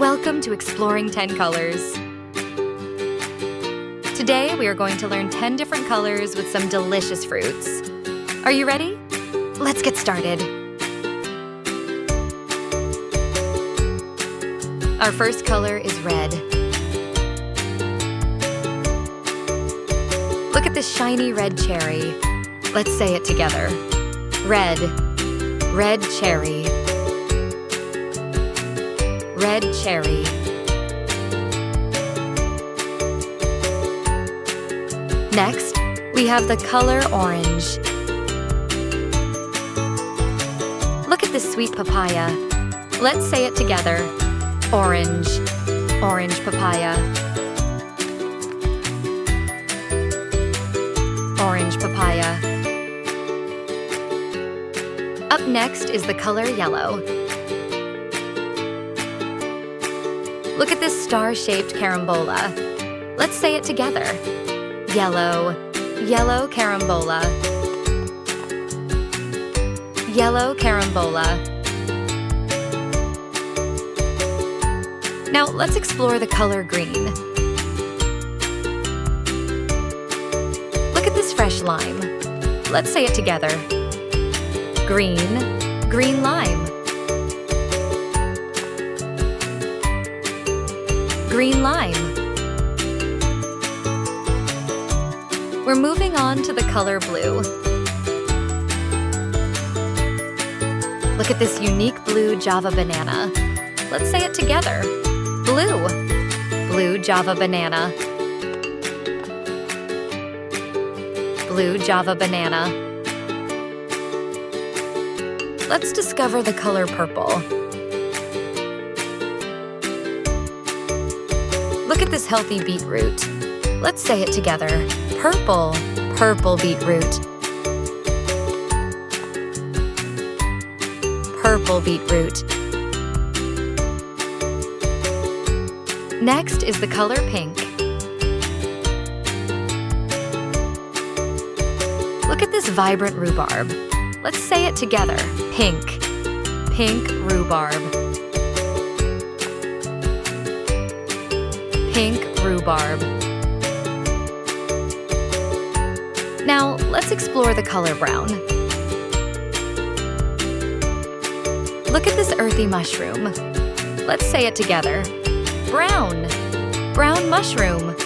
Welcome to Exploring 10 Colors. Today we are going to learn 10 different colors with some delicious fruits. Are you ready? Let's get started. Our first color is red. Look at this shiny red cherry. Let's say it together. Red, red cherry. Red cherry. Next, we have the color orange. Look at this sweet papaya. Let's say it together. Orange, orange papaya. Orange papaya. Up next is the color yellow. Look at this star-shaped carambola. Let's say it together. Yellow, yellow carambola. Yellow carambola. Now let's explore the color green. Look at this fresh lime. Let's say it together. Green, green lime. Green lime. We're moving on to the color blue. Look at this unique blue Java banana. Let's say it together. Blue, blue Java banana. Blue Java banana. Let's discover the color purple. Look at this healthy beetroot. Let's say it together. Purple, purple beetroot. Purple beetroot. Next is the color pink. Look at this vibrant rhubarb. Let's say it together. Pink, pink rhubarb. Pink rhubarb. Now, let's explore the color brown. Look at this earthy mushroom. Let's say it together. Brown, brown mushroom.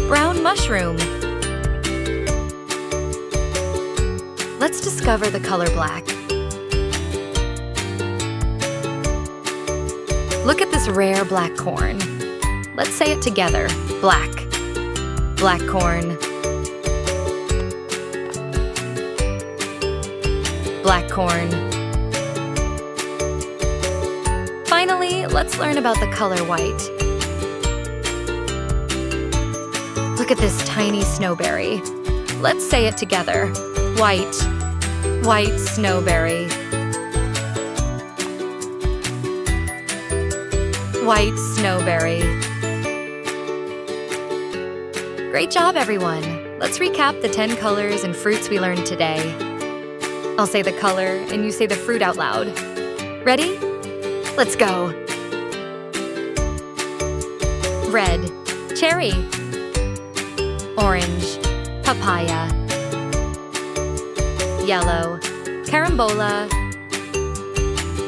Brown mushroom. Let's discover the color black. Look at this rare black corn. Let's say it together. Black, black corn. Black corn. Finally, let's learn about the color white. Look at this tiny snowberry. Let's say it together. White, white snowberry. White snowberry. Great job, everyone! Let's recap the 10 colors and fruits we learned today. I'll say the color and you say the fruit out loud. Ready? Let's go! Red, cherry. Orange, papaya. Yellow, carambola.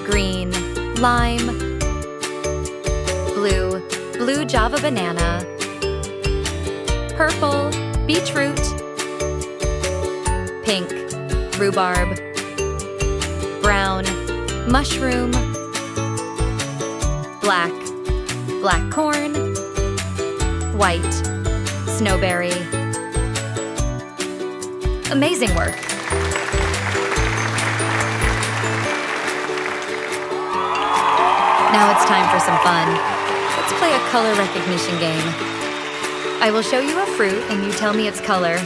Green, lime. Blue, blue Java banana. Purple, beetroot. Pink, rhubarb. Brown, mushroom. Black, black corn. White, snowberry. Amazing work! Now it's time for some fun. Let's play a color recognition game. I will show you a fruit and you tell me its color.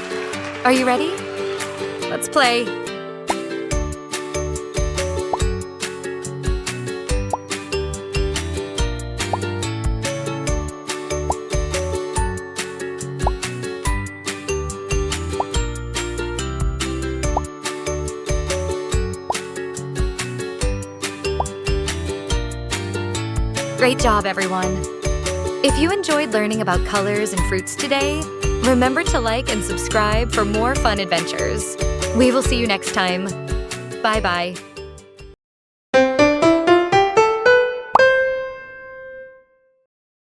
Are you ready? Let's play. Great job, everyone. If you enjoyed learning about colors and fruits today, remember to like and subscribe for more fun adventures. We will see you next time. Bye-bye.